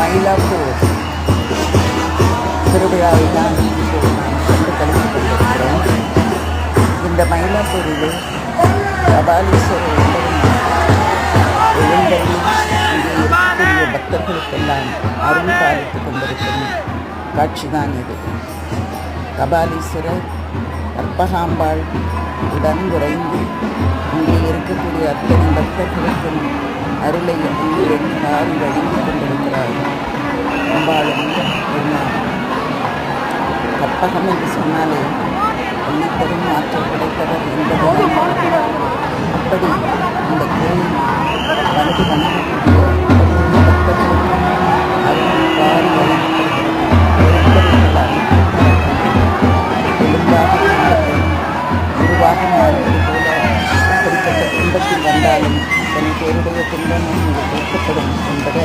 மயிலாப்பூர் திருவிழாவை தான் இப்போது நாம் கண்டு கழித்துக் கொண்டிருக்கிறோம். இந்த மயிலாப்பூரிலே கபாலீஸ்வரர் எழுந்தருளி இங்கே இருக்கக்கூடிய பக்தர்களுக்கெல்லாம் அருள் பாலித்துக் கொண்டிருக்கும் காட்சிதான் இது. கபாலீஸ்வரர் கற்பகாம்பாள் உடன் உறைந்து இங்கே இருக்கக்கூடிய அத்தனை பக்தர்களுக்கும் அருளை காரி வழங்கிக் கொண்டிருக்கிறார். அம்பாளும் கற்பகம் என்று சொன்னாலே பள்ளித்தரும் ஆற்றல் கிடைத்தவர் என்பதும் அப்படி இந்த கோயில் வந்து வணங்கக்கூடிய பக்தர்களுக்கும் அருள் காரி வழங்கப்படுகிறது. எலும்பாக உருவாக மாறுவது போல அப்படிப்பட்ட துன்பத்தில் வந்தாலும் தன் பேருடைய துன்பமும் இது போக்கப்படும் என்பது